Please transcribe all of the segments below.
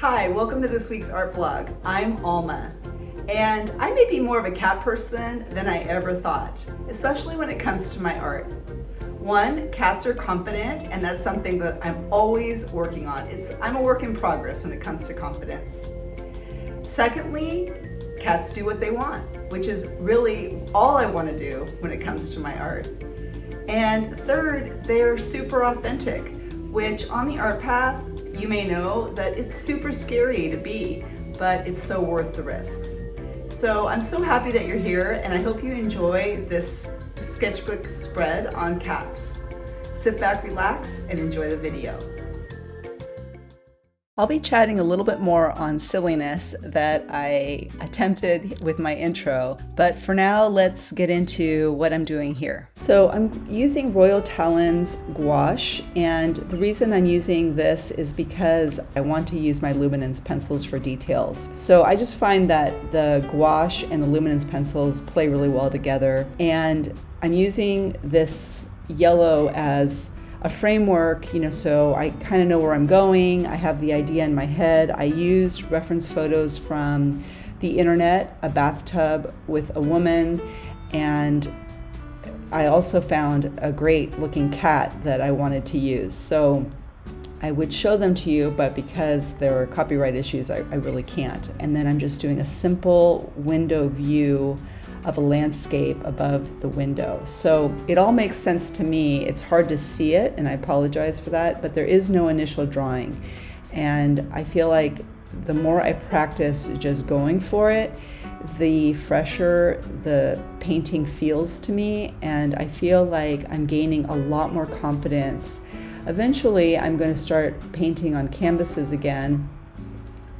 Hi, welcome to this week's art vlog. I'm Alma, and I may be more of a cat person than I ever thought, especially when it comes to my art. One, cats are confident, and that's something that I'm always working on. I'm a work in progress when it comes to confidence. Secondly, cats do what they want, which is really all I want to do when it comes to my art. And third, they're super authentic, which on the art path, you may know that it's super scary to be, but it's so worth the risks. So I'm so happy that you're here, and I hope you enjoy this sketchbook spread on cats. Sit back, relax, and enjoy the video. I'll be chatting a little bit more on silliness that I attempted with my intro, but for now, let's get into what I'm doing here. So I'm using Royal Talons gouache, and the reason I'm using this is because I want to use my luminance pencils for details. So I just find that the gouache and the luminance pencils play really well together, and I'm using this yellow as a framework, so I kind of know where I'm going. I have the idea in my head. I used reference photos from the internet, a bathtub with a woman, and I also found a great looking cat that I wanted to use. So I would show them to you, but because there are copyright issues, I really can't. And then I'm just doing a simple window view of a landscape above the window. So it all makes sense to me. It's hard to see it, and I apologize for that, but there is no initial drawing. And I feel like the more I practice just going for it, the fresher the painting feels to me, and I feel like I'm gaining a lot more confidence. Eventually, I'm going to start painting on canvases again.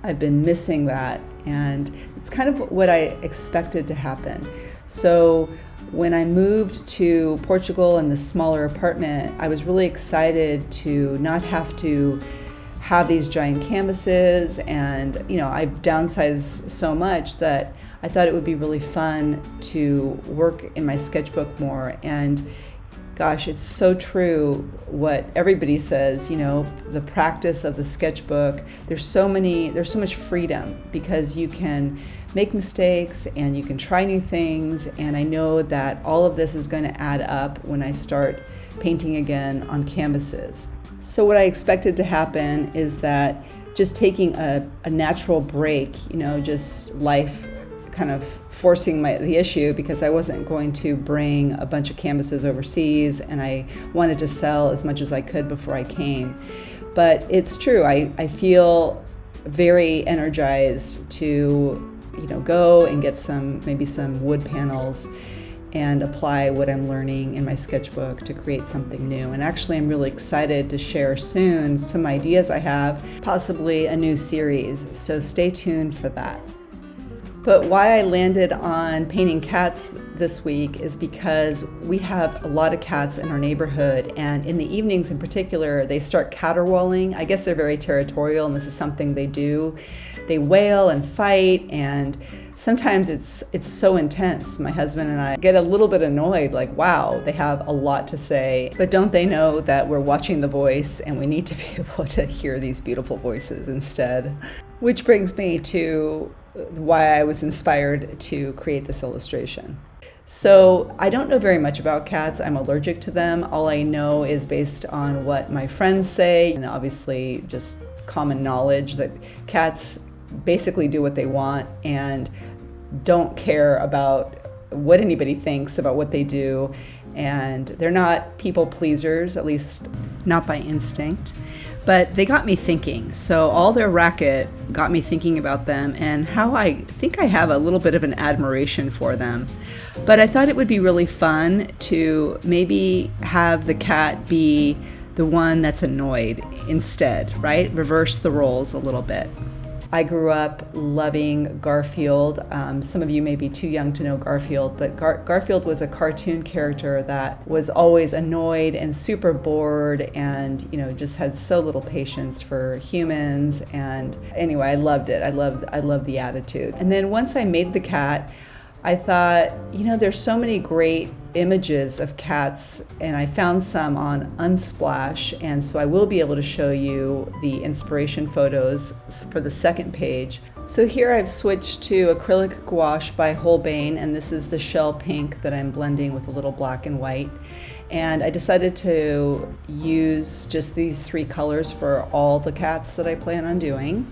I've been missing that, and it's kind of what I expected to happen. So when I moved to Portugal in the smaller apartment, I was really excited to not have to have these giant canvases, and I've downsized so much that I thought it would be really fun to work in my sketchbook more. And gosh, it's so true what everybody says, the practice of the sketchbook, there's so much freedom because you can make mistakes and you can try new things. And I know that all of this is going to add up when I start painting again on canvases. So what I expected to happen is that just taking a natural break, just life kind of forcing the issue, because I wasn't going to bring a bunch of canvases overseas, and I wanted to sell as much as I could before I came. But it's true, I feel very energized to go and get maybe some wood panels and apply what I'm learning in my sketchbook to create something new. And actually, I'm really excited to share soon some ideas I have, possibly a new series, so stay tuned for that. But why I landed on painting cats this week is because we have a lot of cats in our neighborhood, and in the evenings in particular, they start caterwauling. I guess they're very territorial, and this is something they do. They wail and fight, and sometimes it's so intense. My husband and I get a little bit annoyed, like, wow, they have a lot to say, but don't they know that we're watching The Voice and we need to be able to hear these beautiful voices instead? Which brings me to why I was inspired to create this illustration. So I don't know very much about cats. I'm allergic to them. All I know is based on what my friends say, and obviously just common knowledge that cats basically do what they want and don't care about what anybody thinks about what they do, and they're not people pleasers, at least not by instinct. But they got me thinking. So all their racket got me thinking about them and how I think I have a little bit of an admiration for them. But I thought it would be really fun to maybe have the cat be the one that's annoyed instead, right? Reverse the roles a little bit. I grew up loving Garfield. Some of you may be too young to know Garfield, but Garfield was a cartoon character that was always annoyed and super bored, and just had so little patience for humans. And anyway, I loved it. I loved the attitude. And then once I made the cat, I thought, there's so many great images of cats, and I found some on Unsplash, and so I will be able to show you the inspiration photos for the second page. So here I've switched to acrylic gouache by Holbein, and this is the shell pink that I'm blending with a little black and white. And I decided to use just these three colors for all the cats that I plan on doing.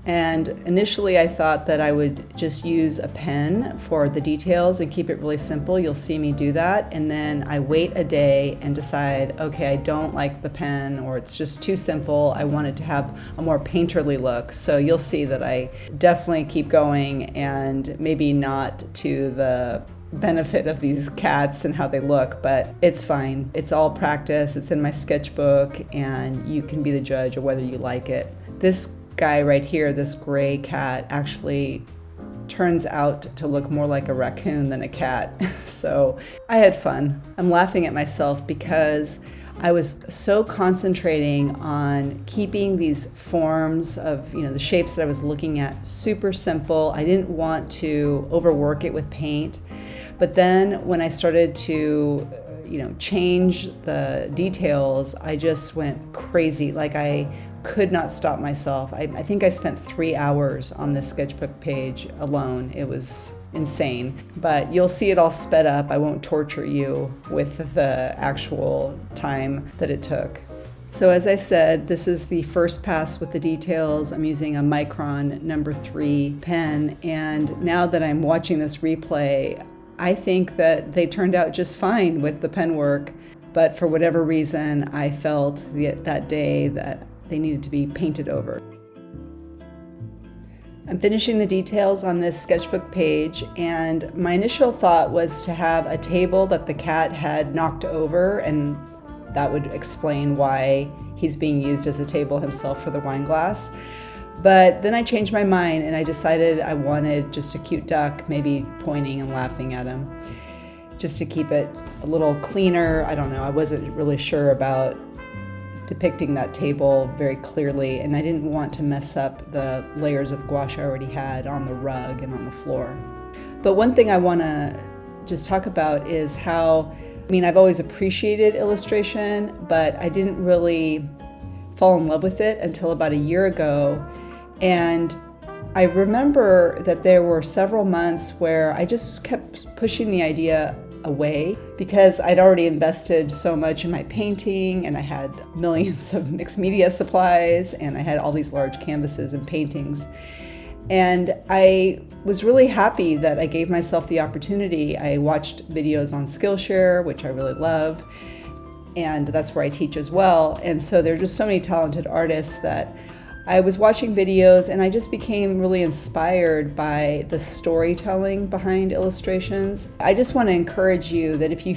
And initially I thought that I would just use a pen for the details and keep it really simple. You'll see me do that. And then I wait a day and decide, okay, I don't like the pen, or it's just too simple. I wanted to have a more painterly look. So you'll see that I definitely keep going, and maybe not to the benefit of these cats and how they look, but it's fine. It's all practice. It's in my sketchbook, and you can be the judge of whether you like it. This guy right here, this gray cat, actually turns out to look more like a raccoon than a cat. So I had fun. I'm laughing at myself because I was so concentrating on keeping these forms of, the shapes that I was looking at super simple. I didn't want to overwork it with paint. But then when I started to, change the details, I just went crazy. Like, I could not stop myself. I think I spent 3 hours on this sketchbook page alone. It was insane. But you'll see it all sped up. I won't torture you with the actual time that it took. So as I said, this is the first pass with the details. I'm using a Micron number 3 pen, and now that I'm watching this replay, I think that they turned out just fine with the pen work, but for whatever reason, I felt that day that they needed to be painted over. I'm finishing the details on this sketchbook page, and my initial thought was to have a table that the cat had knocked over, and that would explain why he's being used as a table himself for the wine glass. But then I changed my mind, and I decided I wanted just a cute duck, maybe pointing and laughing at him, just to keep it a little cleaner. I don't know, I wasn't really sure about depicting that table very clearly, and I didn't want to mess up the layers of gouache I already had on the rug and on the floor. But one thing I want to just talk about is how, I've always appreciated illustration, but I didn't really fall in love with it until about a year ago. And I remember that there were several months where I just kept pushing the idea away because I'd already invested so much in my painting, and I had millions of mixed media supplies, and I had all these large canvases and paintings. And I was really happy that I gave myself the opportunity. I watched videos on Skillshare, which I really love, and that's where I teach as well. And so there are just so many talented artists that I was watching videos, and I just became really inspired by the storytelling behind illustrations. I just want to encourage you that if you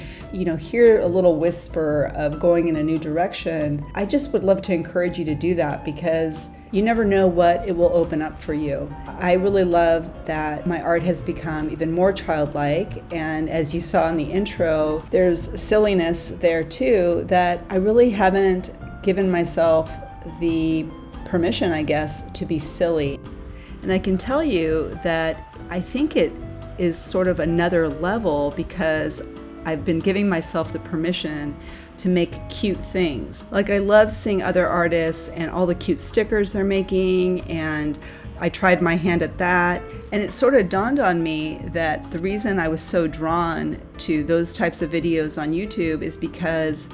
hear a little whisper of going in a new direction, I just would love to encourage you to do that, because you never know what it will open up for you. I really love that my art has become even more childlike, and as you saw in the intro, there's silliness there too that I really haven't given myself the permission, I guess, to be silly. And I can tell you that I think it is sort of another level, because I've been giving myself the permission to make cute things. Like, I love seeing other artists and all the cute stickers they're making, and I tried my hand at that. And it sort of dawned on me that the reason I was so drawn to those types of videos on YouTube is because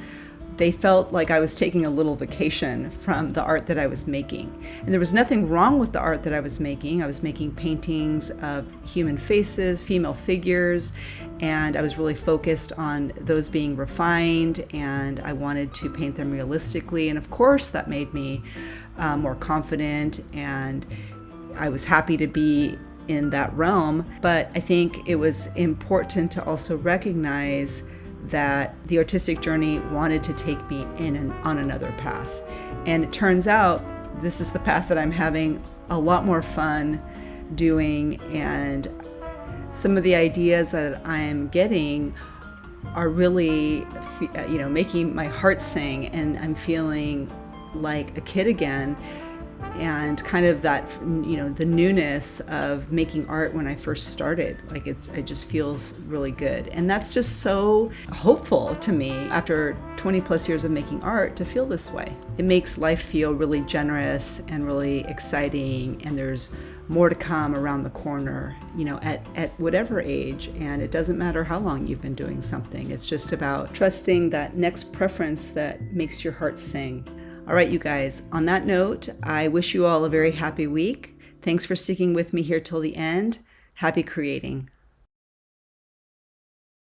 they felt like I was taking a little vacation from the art that I was making. And there was nothing wrong with the art that I was making. I was making paintings of human faces, female figures, and I was really focused on those being refined, and I wanted to paint them realistically. And of course, that made me more confident, and I was happy to be in that realm. But I think it was important to also recognize that the artistic journey wanted to take me on another path. And it turns out this is the path that I'm having a lot more fun doing, and some of the ideas that I'm getting are really, making my heart sing, and I'm feeling like a kid again. and kind of that, the newness of making art when I first started. Like it just feels really good. And that's just so hopeful to me after 20 plus years of making art to feel this way. It makes life feel really generous and really exciting, and there's more to come around the corner, at whatever age. And it doesn't matter how long you've been doing something. It's just about trusting that next preference that makes your heart sing. All right, you guys, on that note, I wish you all a very happy week. Thanks for sticking with me here till the end. Happy creating.